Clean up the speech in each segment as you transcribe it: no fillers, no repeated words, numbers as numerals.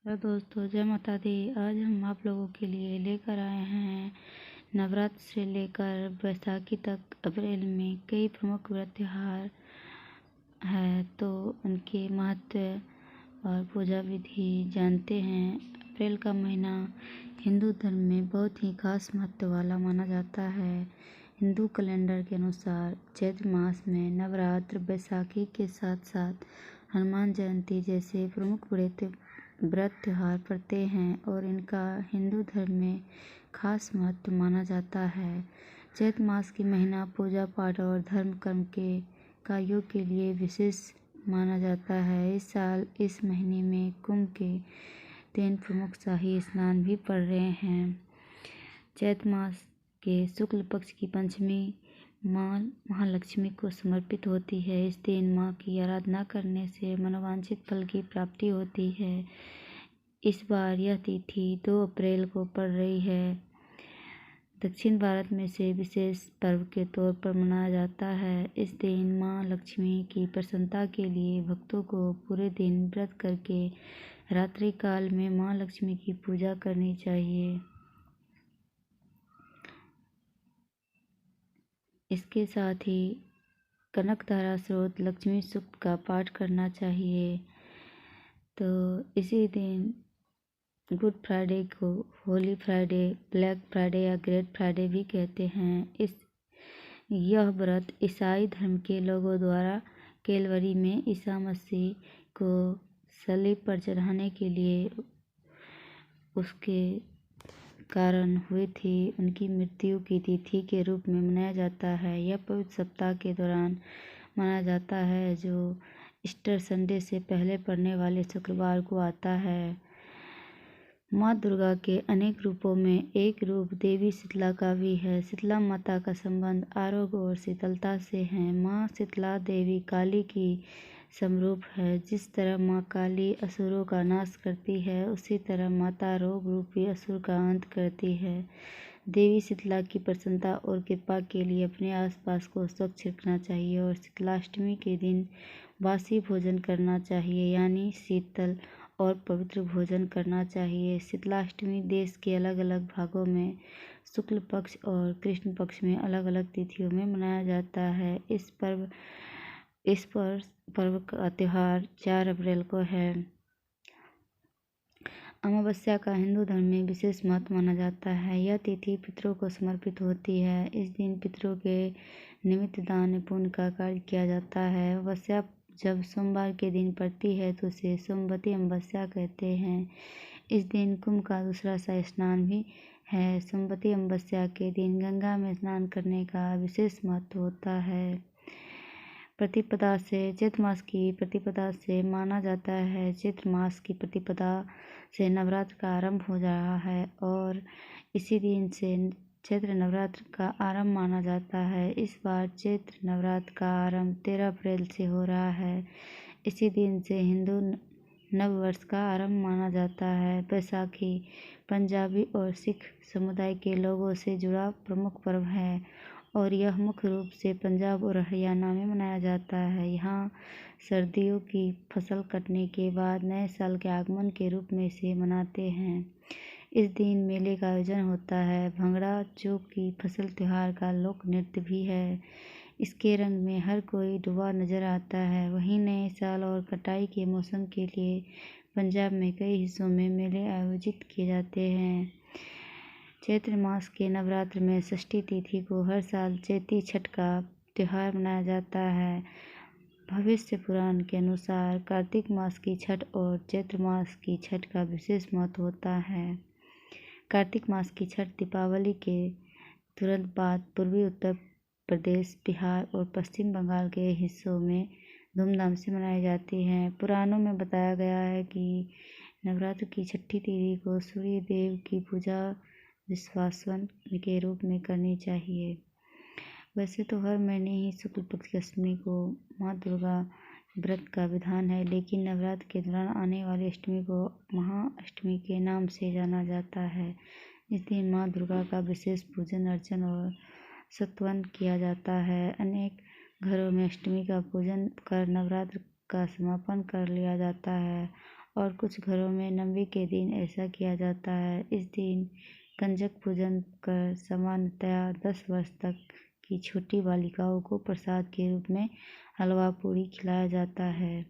Hello दोस्तों, जय माता दी। आज हम आप लोगों के लिए लेकर आए हैं नवरात्र से लेकर बैसाखी तक अप्रैल में कई प्रमुख व्रत त्योहार है, तो उनके महत्व और पूजा विधि जानते हैं। अप्रैल का महीना हिंदू धर्म में बहुत ही खास महत्व वाला माना जाता है। हिंदू कैलेंडर के अनुसार चैत्र मास में नवरात्र, बैसाखी के साथ साथ हनुमान जयंती जैसे प्रमुख व्रत त्योहार पड़ते हैं और इनका हिंदू धर्म में खास महत्व माना जाता है। चैत्र मास की महीना पूजा पाठ और धर्म कर्म के कार्यों के लिए विशेष माना जाता है। इस साल इस महीने में कुंभ के 3 प्रमुख शाही स्नान भी पड़ रहे हैं। चैत्र मास के शुक्ल पक्ष की पंचमी माँ महालक्ष्मी को समर्पित होती है। इस दिन माँ की आराधना करने से मनोवांछित फल की प्राप्ति होती है। इस बार यह तिथि 2 अप्रैल को पड़ रही है। दक्षिण भारत में से विशेष पर्व के तौर पर मनाया जाता है। इस दिन माँ लक्ष्मी की प्रसन्नता के लिए भक्तों को पूरे दिन व्रत करके रात्रि काल में माँ लक्ष्मी की पूजा करनी चाहिए। इसके साथ ही कनकधारा स्रोत लक्ष्मी सूक्त का पाठ करना चाहिए। तो इसी दिन गुड फ्राइडे को होली फ्राइडे, ब्लैक फ्राइडे या ग्रेट फ्राइडे भी कहते हैं। यह व्रत ईसाई धर्म के लोगों द्वारा कैलवरी में ईसा मसीह को सलीब पर चढ़ाने के लिए उसके कारण हुई थी उनकी मृत्यु की तिथि के रूप में मनाया जाता है। यह पवित्र सप्ताह के दौरान मनाया जाता है जो ईस्टर संडे से पहले पड़ने वाले शुक्रवार को आता है। माँ दुर्गा के अनेक रूपों में एक रूप देवी शीतला का भी है। शीतला माता का संबंध आरोग्य और शीतलता से है। माँ शीतला देवी काली की समरूप है। जिस तरह माँ काली असुरों का नाश करती है, उसी तरह माता रोग रूपी असुर का अंत करती है। देवी शीतला की प्रसन्नता और कृपा के लिए अपने आसपास को स्वच्छ रखना चाहिए और शीतलाष्टमी के दिन बासी भोजन करना चाहिए, यानी शीतल और पवित्र भोजन करना चाहिए। शीतलाष्टमी देश के अलग अलग भागों में शुक्ल पक्ष और कृष्ण पक्ष में अलग अलग तिथियों में मनाया जाता है। इस पर्व का त्योहार 4 अप्रैल को है। अमावस्या का हिंदू धर्म में विशेष महत्व माना जाता है। यह तिथि पितरों को समर्पित होती है। इस दिन पितरों के निमित्त दान पुण्य का कार्य किया जाता है। अमावस्या जब सोमवार के दिन पड़ती है तो उसे सोमवती अमावस्या कहते हैं। इस दिन कुंभ का दूसरा सा स्नान भी है। सोमवती अमावस्या के दिन गंगा में स्नान करने का विशेष महत्व होता है। चैत्र मास की प्रतिपदा से माना जाता है। चैत्र मास की प्रतिपदा से नवरात्र का आरंभ हो रहा है और इसी दिन से चैत्र नवरात्र का आरंभ माना जाता है। इस बार चैत्र नवरात्र का आरंभ 13 अप्रैल से हो रहा है। इसी दिन से हिंदू नव वर्ष का आरंभ माना जाता है। बैसाखी पंजाबी और सिख समुदाय के लोगों से जुड़ा प्रमुख पर्व है और यह मुख्य रूप से पंजाब और हरियाणा में मनाया जाता है। यहाँ सर्दियों की फसल कटने के बाद नए साल के आगमन के रूप में इसे मनाते हैं। इस दिन मेले का आयोजन होता है। भंगड़ा जो कि फसल त्योहार का लोक नृत्य भी है। इसके रंग में हर कोई डूबा नजर आता है। वहीं नए साल और कटाई के मौसम के लिए पंजाब में कई हिस्सों में मेले आयोजित किए जाते हैं। चैत्र मास के नवरात्र में षष्ठी तिथि को हर साल चैती छठ का त्योहार मनाया जाता है। भविष्य पुराण के अनुसार कार्तिक मास की छठ और चैत्र मास की छठ का विशेष महत्व होता है। कार्तिक मास की छठ दीपावली के तुरंत बाद पूर्वी उत्तर प्रदेश, बिहार और पश्चिम बंगाल के हिस्सों में धूमधाम से मनाई जाती है। पुराणों में बताया गया है कि नवरात्र की छठी तिथि को सूर्य देव की पूजा विश्वासवन के रूप में करनी चाहिए। वैसे तो हर महीने ही शुक्ल पक्ष की अष्टमी को माँ दुर्गा व्रत का विधान है, लेकिन नवरात्र के दौरान आने वाली अष्टमी को महाअष्टमी के नाम से जाना जाता है। इस दिन माँ दुर्गा का विशेष पूजन अर्चन और स्तवन किया जाता है। अनेक घरों में अष्टमी का पूजन कर नवरात्र का समापन कर लिया जाता है और कुछ घरों में नवमी के दिन ऐसा किया जाता है। इस दिन कंजक पूजन कर सामान्यतया 10 वर्ष तक की छोटी बालिकाओं को प्रसाद के रूप में हलवा पूरी खिलाया जाता है।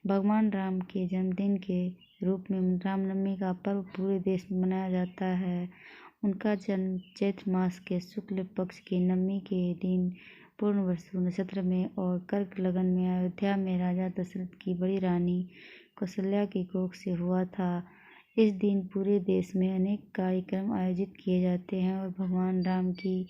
भगवान राम के जन्मदिन के रूप में रामनवमी का पर्व पूरे देश में मनाया जाता है। उनका जन्म चैत्र मास के शुक्ल पक्ष की नवमी के दिन पूर्णवसु नक्षत्र में और कर्क लगन में अयोध्या में राजा दशरथ की बड़ी रानी कौशल्या की कोख से हुआ था। इस दिन पूरे देश में अनेक कार्यक्रम आयोजित किए जाते हैं और भगवान राम की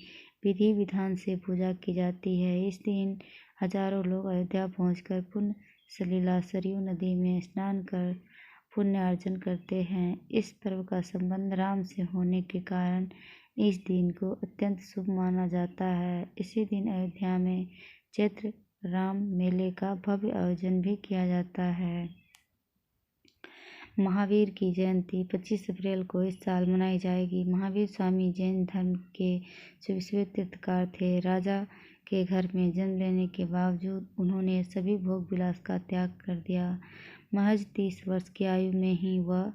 विधि विधान से पूजा की जाती है। इस दिन हजारों लोग अयोध्या पहुंचकर पुण्य सलीला सरयू नदी में स्नान कर पुण्य अर्जन करते हैं। इस पर्व का संबंध राम से होने के कारण इस दिन को अत्यंत शुभ माना जाता है। इसी दिन अयोध्या में चैत्र राम मेले का भव्य आयोजन भी किया जाता है। महावीर की जयंती 25 अप्रैल को इस साल मनाई जाएगी। महावीर स्वामी जैन धर्म के सुविश्रुत तीर्थकार थे। राजा के घर में जन्म लेने के बावजूद उन्होंने सभी भोग विलास का त्याग कर दिया। महज 30 वर्ष की आयु में ही वह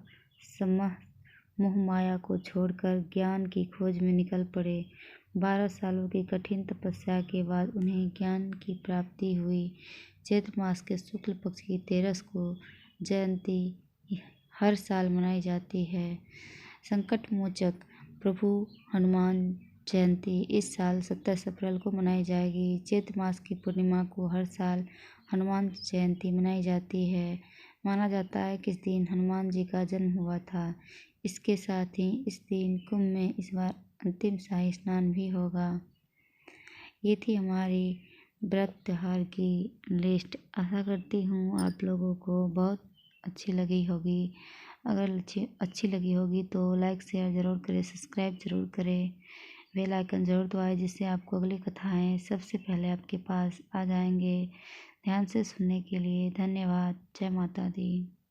मोह माया को छोड़कर ज्ञान की खोज में निकल पड़े। 12 सालों की कठिन तपस्या के बाद उन्हें ज्ञान की प्राप्ति हुई। चैत्र मास के शुक्ल पक्ष की 13 को जयंती हर साल मनाई जाती है। संकट मोचक प्रभु हनुमान जयंती इस साल 27 अप्रैल को मनाई जाएगी। चैत्र मास की पूर्णिमा को हर साल हनुमान जयंती मनाई जाती है। माना जाता है कि इस दिन हनुमान जी का जन्म हुआ था। इसके साथ ही इस दिन कुंभ में इस बार अंतिम शाही स्नान भी होगा। ये थी हमारी व्रत त्योहार की लिस्ट। आशा करती हूँ आप लोगों को बहुत अच्छी लगी होगी। अगर अच्छी लगी होगी तो लाइक शेयर ज़रूर करें, सब्सक्राइब ज़रूर करें, बेल आइकन ज़रूर दबाएं, जिससे आपको अगली कथाएं सबसे पहले आपके पास आ जाएंगे। ध्यान से सुनने के लिए धन्यवाद। जय माता दी।